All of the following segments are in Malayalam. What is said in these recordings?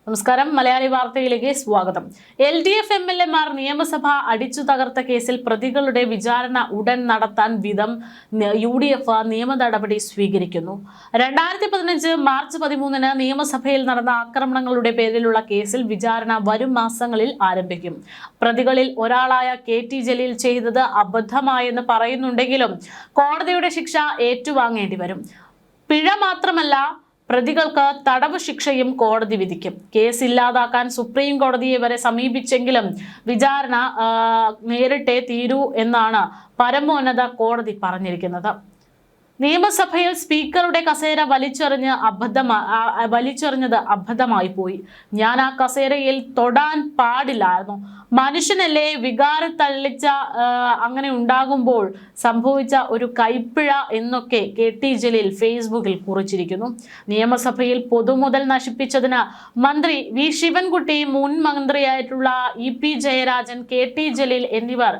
നമസ്കാരം, മലയാളി വാർത്തയിലേക്ക് സ്വാഗതം. LDF MLA-മാർ നിയമസഭ അടിച്ചു തകർത്ത കേസിൽ പ്രതികളുടെ വിചാരണ ഉടൻ നടത്താൻ വിധം UDF നിയമ നടപടി സ്വീകരിക്കുന്നു. 2015 മാർച്ച് 13 നിയമസഭയിൽ നടന്ന ആക്രമണങ്ങളുടെ പേരിലുള്ള കേസിൽ വിചാരണ വരും മാസങ്ങളിൽ ആരംഭിക്കും. പ്രതികളിൽ ഒരാളായ KT ജലീൽ ചെയ്തത് അബദ്ധമായെന്ന് പറയുന്നുണ്ടെങ്കിലും കോടതിയുടെ ശിക്ഷ ഏറ്റുവാങ്ങേണ്ടി വരും. പിഴ മാത്രമല്ല, പ്രതികൾക്ക് തടവ് ശിക്ഷയും കോടതി വിധിക്കും. കേസ് ഇല്ലാതാക്കാൻ സുപ്രീം കോടതിയെ വരെ സമീപിച്ചെങ്കിലും വിചാരണ നേരിട്ടേ തീരൂ എന്നാണ് പരമോന്നത കോടതി പറഞ്ഞിരിക്കുന്നത്. നിയമസഭയിൽ സ്പീക്കറുടെ കസേര വലിച്ചെറിഞ്ഞത് അബദ്ധമായി പോയി. ഞാൻ ആ കസേരയിൽ തൊടാൻ പാടില്ലായിരുന്നു. മനുഷ്യനല്ലേ, വികാരം തള്ളിച്ച അങ്ങനെ ഉണ്ടാകുമ്പോൾ സംഭവിച്ച ഒരു കൈപ്പിഴ എന്നൊക്കെ KT ജലീൽ ഫേസ്ബുക്കിൽ കുറിച്ചിരിക്കുന്നു. നിയമസഭയിൽ പൊതുമുതൽ നശിപ്പിച്ചതിന് മന്ത്രി V ശിവൻകുട്ടി, മുൻ മന്ത്രിയായിട്ടുള്ള EP ജയരാജൻ, KT ജലീൽ എന്നിവർ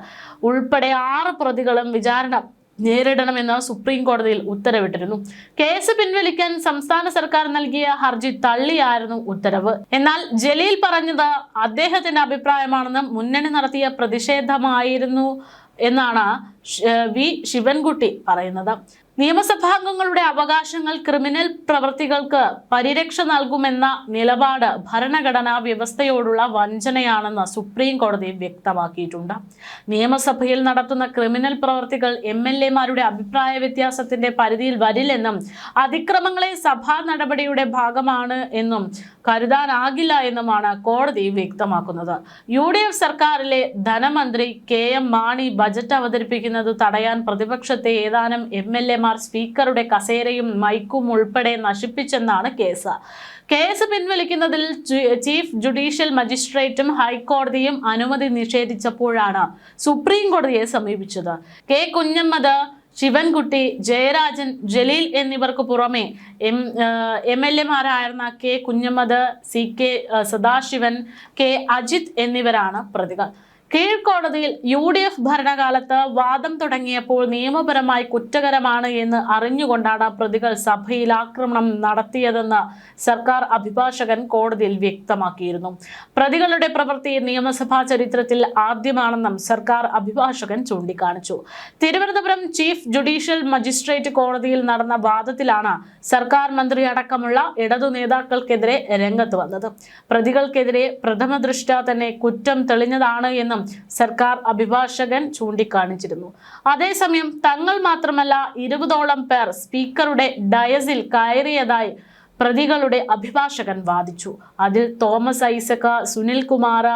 ഉൾപ്പെടെ 6 പ്രതികളും വിചാരണ നേരിടണമെന്ന് സുപ്രീം കോടതിയിൽ ഉത്തരവിട്ടിരുന്നു. കേസ് പിൻവലിക്കാൻ സംസ്ഥാന സർക്കാർ നൽകിയ ഹർജി തള്ളിയായിരുന്നു ഉത്തരവ്. എന്നാൽ ജലീൽ പറഞ്ഞത് അദ്ദേഹത്തിന്റെ അഭിപ്രായമാണെന്നും മുന്നണി നടത്തിയ പ്രതിഷേധമായിരുന്നു എന്നാണ് V ശിവൻകുട്ടി പറയുന്നത്. നിയമസഭാംഗങ്ങളുടെ അവകാശങ്ങൾ ക്രിമിനൽ പ്രവൃത്തികൾക്ക് പരിരക്ഷ നൽകുമെന്ന നിലപാട് ഭരണഘടനാ വ്യവസ്ഥയോടുള്ള വഞ്ചനയാണെന്ന് സുപ്രീം കോടതി വ്യക്തമാക്കിയിട്ടുണ്ട്. നിയമസഭയിൽ നടത്തുന്ന ക്രിമിനൽ പ്രവൃത്തികൾ MLA-മാരുടെ അഭിപ്രായ വ്യത്യാസത്തിന്റെ പരിധിയിൽ വരില്ലെന്നും അതിക്രമങ്ങളെ സഭാ നടപടിയുടെ ഭാഗമാണ് എന്നും കരുതാനാകില്ല എന്നുമാണ് കോടതി വ്യക്തമാക്കുന്നത്. UDF സർക്കാരിലെ ധനമന്ത്രി KM മാണി ബജറ്റ് അവതരിപ്പിക്കുന്നത് തടയാൻ പ്രതിപക്ഷത്തെ ഏതാനും MLA-മാർ സ്പീക്കറുടെ കസേരയും മൈക്കും ഉൾപ്പെടെ നശിപ്പിച്ചെന്നാണ് കേസ്. കേസ് പിൻവലിക്കുന്നതിൽ ചീഫ് ജുഡീഷ്യൽ മജിസ്ട്രേറ്റും ഹൈക്കോടതിയും അനുമതി നിഷേധിച്ചപ്പോഴാണ് സുപ്രീം കോടതിയെ സമീപിച്ചത്. K കുഞ്ഞമ്മദ്, ശിവൻകുട്ടി, ജയരാജൻ, ജലീൽ എന്നിവർക്ക് പുറമെ MLA-മാരായിരുന്ന K Kunhammad, CK Sadasivan, K Ajith എന്നിവരാണ് പ്രതികൾ. കീഴ്ക്കോടതിയിൽ UDF ഭരണകാലത്ത് വാദം തുടങ്ങിയപ്പോൾ നിയമപരമായി കുറ്റകരമാണ് എന്ന് അറിഞ്ഞുകൊണ്ടാണ് പ്രതികൾ സഭയിൽ ആക്രമണം നടത്തിയതെന്ന് സർക്കാർ അഭിഭാഷകൻ കോടതിയിൽ വ്യക്തമാക്കിയിരുന്നു. പ്രതികളുടെ പ്രവൃത്തി നിയമസഭാ ചരിത്രത്തിൽ ആദ്യമാണെന്നും സർക്കാർ അഭിഭാഷകൻ ചൂണ്ടിക്കാണിച്ചു. തിരുവനന്തപുരം ചീഫ് ജുഡീഷ്യൽ മജിസ്ട്രേറ്റ് കോടതിയിൽ നടന്ന വാദത്തിലാണ് സർക്കാർ മന്ത്രി അടക്കമുള്ള ഇടതു നേതാക്കൾക്കെതിരെ രംഗത്ത് വന്നത്. പ്രതികൾക്കെതിരെ പ്രഥമ ദൃഷ്ട്യാ തന്നെ കുറ്റം തെളിഞ്ഞതാണ് എന്നും സർക്കാർ അഭിഭാഷകൻ ചൂണ്ടിക്കാണിച്ചിരുന്നു. അതേസമയം തങ്ങൾ മാത്രമല്ല 20ഓളം പേർ സ്പീക്കറുടെ ഡയസിൽ കയറിയതായി പ്രതികളുടെ അഭിഭാഷകൻ വാദിച്ചു. അതിൽ തോമസ് ഐസക്, സുനിൽകുമാർ,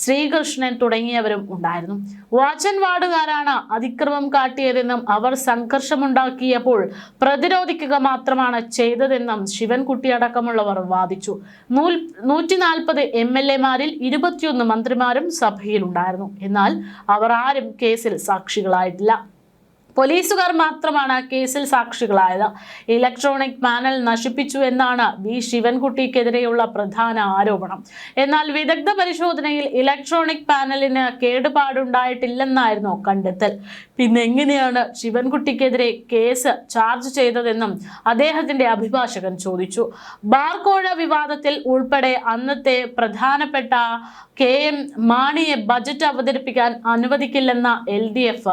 ശ്രീകൃഷ്ണൻ തുടങ്ങിയവരും ഉണ്ടായിരുന്നു. വാച്ചൻ വാർഡുകാരാണ് അതിക്രമം കാട്ടിയതെന്നും അവർ സംഘർഷമുണ്ടാക്കിയപ്പോൾ പ്രതിരോധിക്കുക മാത്രമാണ് ചെയ്തതെന്നും ശിവൻകുട്ടി അടക്കമുള്ളവർ വാദിച്ചു. 140 MLA-മാരിൽ 21 മന്ത്രിമാരും സഭയിലുണ്ടായിരുന്നു. എന്നാൽ അവർ ആരും കേസിൽ സാക്ഷികളായിട്ടില്ല. പോലീസുകാർ മാത്രമാണ് കേസിൽ സാക്ഷികളായത്. ഇലക്ട്രോണിക് പാനൽ നശിപ്പിച്ചു എന്നാണ് V ശിവൻകുട്ടിക്കെതിരെയുള്ള പ്രധാന ആരോപണം. എന്നാൽ വിദഗ്ധ പരിശോധനയിൽ ഇലക്ട്രോണിക് പാനലിന് കേടുപാടുണ്ടായിട്ടില്ലെന്നായിരുന്നു കണ്ടെത്തൽ. പിന്നെ എങ്ങനെയാണ് ശിവൻകുട്ടിക്കെതിരെ കേസ് ചാർജ് ചെയ്തതെന്നും അദ്ദേഹത്തിന്റെ അഭിഭാഷകൻ ചോദിച്ചു. ബാർക്കോഴ വിവാദത്തിൽ ഉൾപ്പെടെ അന്നത്തെ പ്രധാനപ്പെട്ട KM മാണിയെ ബജറ്റ് അവതരിപ്പിക്കാൻ അനുവദിക്കില്ലെന്ന LDF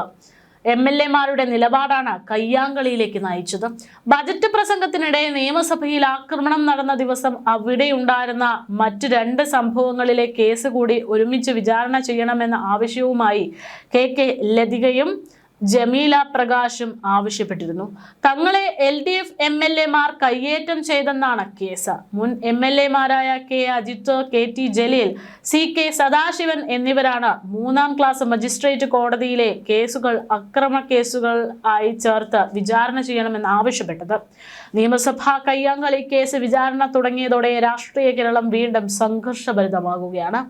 MLA-മാരുടെ നിലപാടാണ് കയ്യാങ്കളിയിലേക്ക് നയിച്ചത്. ബജറ്റ് പ്രസംഗത്തിനിടെ നിയമസഭയിൽ ആക്രമണം നടന്ന ദിവസം അവിടെയുണ്ടായിരുന്ന മറ്റ് 2 സംഭവങ്ങളിലെ കേസ് കൂടി ഒരുമിച്ച് വിചാരണ ചെയ്യണമെന്ന ആവശ്യവുമായി KK ലതികയും ജമീല പ്രകാശും ആവശ്യപ്പെട്ടിരുന്നു. തങ്ങളെ LDF MLA-മാർ കയ്യേറ്റം ചെയ്തെന്നാണ് കേസ്. മുൻ MLA-മാരായ K Ajith, KT Jaleel, CK Sadasivan എന്നിവരാണ് 3ാം ക്ലാസ് മജിസ്ട്രേറ്റ് കോടതിയിലെ കേസുകൾ അക്രമ കേസുകൾ ആയി ചേർത്ത് വിചാരണ ചെയ്യണമെന്ന് ആവശ്യപ്പെട്ടത്. നിയമസഭാ കയ്യാങ്കളി കേസ് വിചാരണ തുടങ്ങിയതോടെ രാഷ്ട്രീയ കേരളം വീണ്ടും സംഘർഷഭരിതമാകുകയാണ്.